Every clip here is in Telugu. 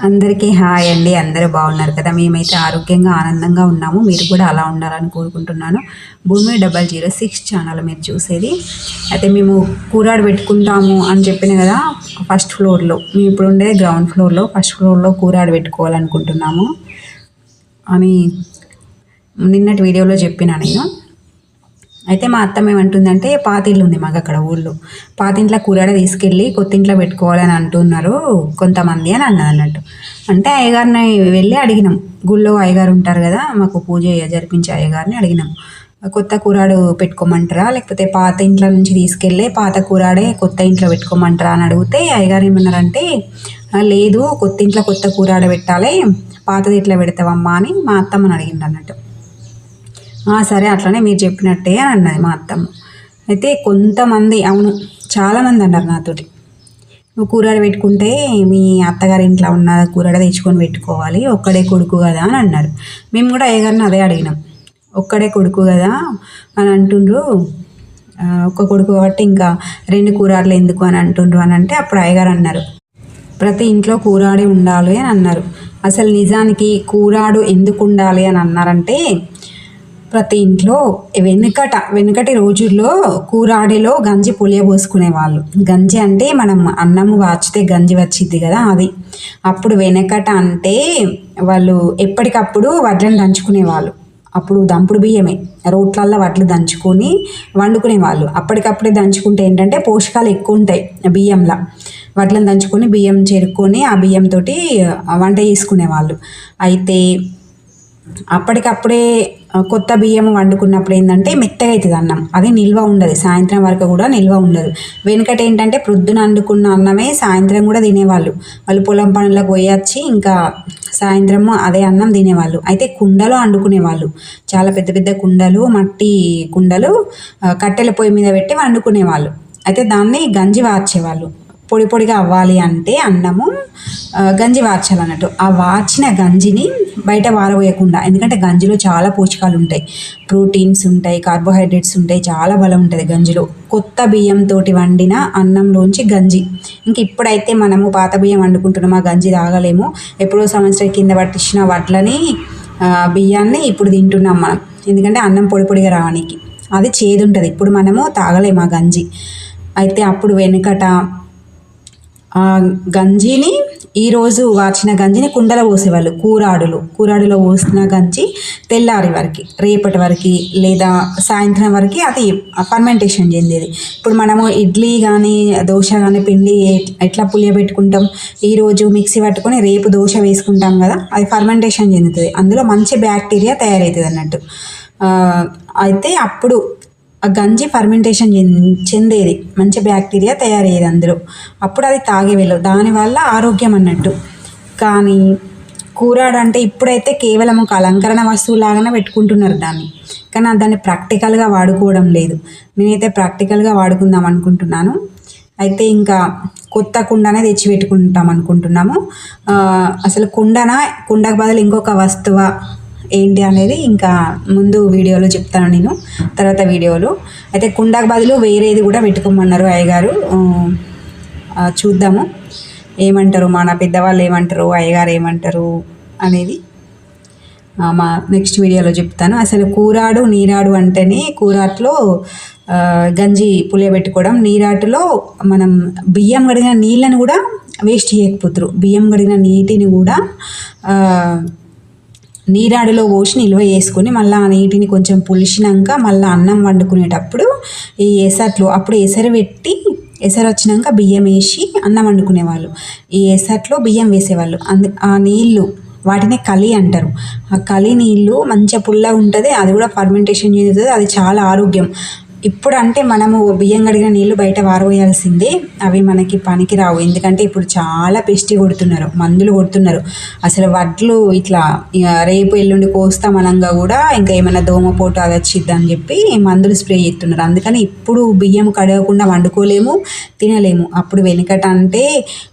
అందరికీ హాయ్ అండి. అందరూ బాగున్నారు కదా? మేమైతే ఆరోగ్యంగా ఆనందంగా ఉన్నాము. మీరు కూడా అలా ఉండాలని కోరుకుంటున్నాను. భూమి 006 ఛానల్ మీరు చూసేది. అయితే మేము కూరాడు పెట్టుకుంటాము అని చెప్పిన కదా, ఫస్ట్ ఫ్లోర్లో, మేము ఇప్పుడు ఉండేది గ్రౌండ్ ఫ్లోర్లో, ఫస్ట్ ఫ్లోర్లో కూరాడు పెట్టుకోవాలనుకుంటున్నాము అని నిన్నటి వీడియోలో చెప్పిన నేను. అయితే మా అత్తమ్మ ఏమంటుందంటే, పాతిల్లు ఉంది మాకు అక్కడ ఊళ్ళో, పాతింట్లో కూరాడ తీసుకెళ్ళి కొత్తింట్లో పెట్టుకోవాలని అంటున్నారు కొంతమంది అని అన్నట్టు. అంటే అయ్యగారిని వెళ్ళి అడిగినాం. గుళ్ళో అయ్యగారు ఉంటారు కదా, మాకు పూజ జరిపించే అయ్యగారిని అడిగినాం, కొత్త కూరాడు పెట్టుకోమంటారా లేకపోతే పాత ఇంట్లో నుంచి తీసుకెళ్ళి పాత కూరాడే కొత్త ఇంట్లో పెట్టుకోమంటారా అని అడిగితే అయ్యగారు ఏమన్నారంటే, లేదు కొత్త ఇంట్లో కొత్త కూరాడ పెట్టాలి, పాతది ఇట్లా పెడతావమ్మా అని మా అత్తమ్మని అడిగిండు అన్నట్టు. సరే అట్లనే మీరు చెప్పినట్టే అని అన్నది మా అత్తమ్మ. అయితే కొంతమంది, అవును చాలామంది అన్నారు నాతోటి, నువ్వు కూరాడ పెట్టుకుంటే మీ అత్తగారి ఇంట్లో ఉన్న కూరాడ తెచ్చుకొని పెట్టుకోవాలి, ఒక్కడే కొడుకు కదా అని అన్నారు. మేము కూడా అయ్యగారిని అదే అడిగినాం, ఒక్కడే కొడుకు కదా అని అంటుండ్రు, ఒక్క కొడుకు కాబట్టి ఇంకా 2 కూరాడలు ఎందుకు అని అంటుండ్రు అని అంటే, అప్పుడు అయ్యగారు అన్నారు, ప్రతి ఇంట్లో కూరాడే ఉండాలి అని అన్నారు. అసలు నిజానికి కూరాడు ఎందుకు ఉండాలి అని అన్నారంటే, ప్రతి ఇంట్లో వెనుకటి రోజుల్లో కూరాడిలో గంజి పులియబోసుకునేవాళ్ళు. గంజి అంటే మనం అన్నము వాచితే గంజి వచ్చింది కదా, అది. అప్పుడు వెనకట అంటే వాళ్ళు ఎప్పటికప్పుడు వడ్లను దంచుకునేవాళ్ళు. అప్పుడు దంపుడు బియ్యమే, రోట్లల్లో వడ్లు దంచుకొని వండుకునేవాళ్ళు. అప్పటికప్పుడే దంచుకుంటే ఏంటంటే పోషకాలు ఎక్కువ ఉంటాయి బియ్యంలో. వడ్లను దంచుకొని బియ్యం చేరుకొని ఆ బియ్యంతో వంట చేసుకునేవాళ్ళు. అయితే అప్పటికప్పుడే కొత్త బియ్యం వండుకున్నప్పుడు ఏంటంటే మెత్తగా అవుతుంది అన్నం, అది నిల్వ ఉండదు, సాయంత్రం వరకు కూడా నిల్వ ఉండదు. వెనుకట ఏంటంటే ప్రొద్దున వండుకున్న అన్నమే సాయంత్రం కూడా తినేవాళ్ళు. వాళ్ళు పొలం పనులకు పోయొచ్చి ఇంకా సాయంత్రము అదే అన్నం తినేవాళ్ళు. అయితే కుండలో వండుకునేవాళ్ళు, చాలా పెద్ద పెద్ద కుండలు, మట్టి కుండలు కట్టెల పొయ్యి మీద పెట్టి వండుకునేవాళ్ళు. అయితే దాన్ని గంజి వార్చేవాళ్ళు. పొడి పొడిగా అవ్వాలి అంటే అన్నము గంజి వార్చాలన్నట్టు. ఆ వార్చిన గంజిని బయట వారబోయకుండా, ఎందుకంటే గంజిలో చాలా పోషకాలు ఉంటాయి, ప్రోటీన్స్ ఉంటాయి, కార్బోహైడ్రేట్స్ ఉంటాయి, చాలా బలం ఉంటుంది గంజిలో. కొత్త బియ్యంతో వండిన అన్నంలోంచి గంజి. ఇంక ఇప్పుడైతే మనము పాత బియ్యం వండుకుంటున్నాం, ఆ గంజి తాగలేము. ఎప్పుడో సంవత్సరం కింద పట్టించిన వడ్లని బియ్యాన్ని ఇప్పుడు తింటున్నాం మనం, ఎందుకంటే అన్నం పొడి పొడిగా రావడానికి. అది చేదు ఉంటుంది, ఇప్పుడు మనము తాగలేము ఆ గంజి. అయితే అప్పుడు వెనుకట ఆ గంజిని, ఈరోజు వార్చిన గంజిని కుండలో పోసేవాళ్ళు. కూరాడులో పోసిన గంజి తెల్లారి వరకు, రేపటి వరకు లేదా సాయంత్రం వరకు అది ఫర్మెంటేషన్ చెందేది. ఇప్పుడు మనము ఇడ్లీ కానీ దోశ కానీ పిండి ఎట్లా పులియబెట్టుకుంటాం, ఈరోజు మిక్సీ పట్టుకొని రేపు దోశ వేసుకుంటాం కదా, అది ఫర్మెంటేషన్ చెందుతుంది, అందులో మంచి బ్యాక్టీరియా తయారవుతుంది అన్నట్టు. అయితే అప్పుడు ఆ గంజి ఫర్మెంటేషన్ చెందేది, మంచి బ్యాక్టీరియా తయారయ్యేది అందులో, అప్పుడు అది తాగేవాళ్ళు, దానివల్ల ఆరోగ్యం అన్నట్టు. కానీ కూరాడు అంటే ఇప్పుడైతే కేవలం ఒక అలంకరణ వస్తువులాగానే పెట్టుకుంటున్నారు దాన్ని, కానీ దాన్ని ప్రాక్టికల్గా వాడుకోవడం లేదు. నేనైతే ప్రాక్టికల్గా వాడుకుందాం అనుకుంటున్నాను. అయితే ఇంకా కొత్త కుండనే తెచ్చి పెట్టుకుంటాం అనుకుంటున్నాము. అసలు కుండకు బదులు ఇంకొక వస్తువా ఏంటి అనేది ఇంకా ముందు వీడియోలో చెప్తాను నేను, తర్వాత వీడియోలో. అయితే కుండకు బదులు వేరేది కూడా పెట్టుకోమన్నారు అయ్యగారు. చూద్దాము ఏమంటారు, మన పెద్దవాళ్ళు ఏమంటారు, అయ్యగారు ఏమంటారు అనేది మా నెక్స్ట్ వీడియోలో చెప్తాను. అసలు కూరాడు నీరాడు అంటేనే, కూరాట్లో గంజి పులియబెట్టుకోవడం, నీరాటులో మనం బియ్యం కడిగిన నీళ్ళని కూడా వేస్ట్ చేయకపోతురు. బియ్యం కడిగిన నీటిని కూడా నీరాడులో పోసి నిల్వ చేసుకొని మళ్ళీ ఆ నీటిని కొంచెం పులిసినాక మళ్ళీ అన్నం వండుకునేటప్పుడు ఈ ఎసట్లు, అప్పుడు ఎసరు పెట్టి, ఎసరు వచ్చినాక బియ్యం వేసి అన్నం వండుకునేవాళ్ళు. ఈ ఎసట్లో బియ్యం వేసేవాళ్ళు. ఆ నీళ్ళు వాటిని కలి అంటారు. ఆ కలి నీళ్ళు మంచిగా పుల్లగా ఉంటుంది, అది కూడా ఫర్మెంటేషన్ చెందుతుంది, అది చాలా ఆరోగ్యం. ఇప్పుడు అంటే మనము బియ్యం కడిగిన నీళ్ళు బయట వారవేయాల్సిందే, అవి మనకి పనికి రావు. ఎందుకంటే ఇప్పుడు చాలా పెస్టి కొడుతున్నారు, మందులు కొడుతున్నారు. అసలు వడ్లు ఇట్లా రేపు ఎల్లుండి కోస్తామనంగా కూడా ఇంకా ఏమైనా దోమపోటు అది వచ్చిద్దని చెప్పి మందులు స్ప్రే చేస్తున్నారు. అందుకని ఇప్పుడు బియ్యం కడగకుండా వండుకోలేము, తినలేము. అప్పుడు వెనుకట అంటే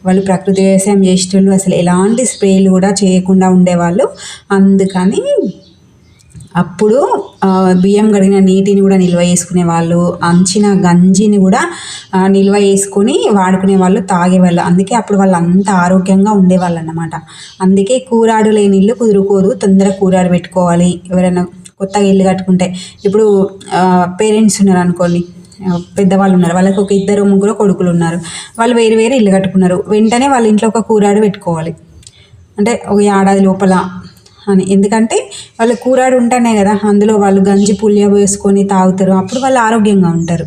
వాళ్ళు ప్రకృతి వ్యవసాయం చేసేటోళ్ళు, అసలు ఎలాంటి స్ప్రేలు కూడా చేయకుండా ఉండేవాళ్ళు. అందుకని అప్పుడు బియ్యం కడిగిన నీటిని కూడా నిల్వ చేసుకునే వాళ్ళు, అంచిన గంజిని కూడా నిల్వ చేసుకొని వాడుకునే వాళ్ళు, తాగేవాళ్ళు. అందుకే అప్పుడు వాళ్ళు అంత ఆరోగ్యంగా ఉండేవాళ్ళు అన్నమాట. అందుకే కూరాడు లేని ఇల్లు కుదురుకోదు, తొందరగా కూరాడు పెట్టుకోవాలి. ఎవరైనా కొత్తగా ఇల్లు కట్టుకుంటే, ఇప్పుడు పేరెంట్స్ ఉన్నారు అనుకోండి, పెద్దవాళ్ళు ఉన్నారు, వాళ్ళకి ఒక 2-3 కొడుకులు ఉన్నారు, వాళ్ళు వేరు వేరు ఇల్లు కట్టుకున్నారు. వెంటనే వాళ్ళ ఇంట్లో ఒక కూరాడు పెట్టుకోవాలి, అంటే ఒక ఏడాది లోపల అని. ఎందుకంటే వాళ్ళు కూరాడు ఉంటేనే కదా అందులో వాళ్ళు గంజి పులియ వేసుకొని తాగుతారు, అప్పుడు వాళ్ళు ఆరోగ్యంగా ఉంటారు.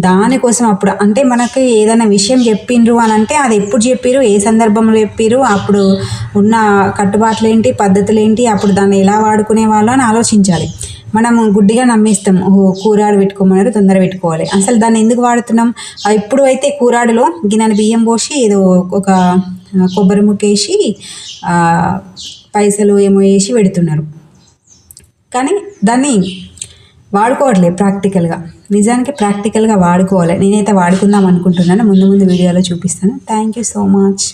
దానికోసం అప్పుడు అంటే మనకి ఏదైనా విషయం చెప్పిండ్రు అని అంటే అది ఎప్పుడు చెప్పిరు, ఏ సందర్భంలో చెప్పిరు, అప్పుడు ఉన్న కట్టుబాట్లు ఏంటి, పద్ధతులు ఏంటి, అప్పుడు దాన్ని ఎలా వాడుకునే వాళ్ళు అని ఆలోచించాలి. మనం గుడ్డిగా నమ్మేస్తాం, కూరాడు పెట్టుకోమన్నారు తొందర పెట్టుకోవాలి. అసలు దాన్ని ఎందుకు వాడుతున్నాం? ఇప్పుడు అయితే కూరాడులో గిన్నెని బియ్యం పోసి ఏదో ఒక కొబ్బరి ముక్కేసి పైసలు ఏమో వేసి పెడుతున్నారు, కానీ దాన్ని వాడుకోవట్లేదు ప్రాక్టికల్గా. నిజానికి ప్రాక్టికల్గా వాడుకోవాలి. నేనైతే వాడుకుందాం అనుకుంటున్నాను, ముందు ముందు వీడియోలో చూపిస్తాను. Thank you so much.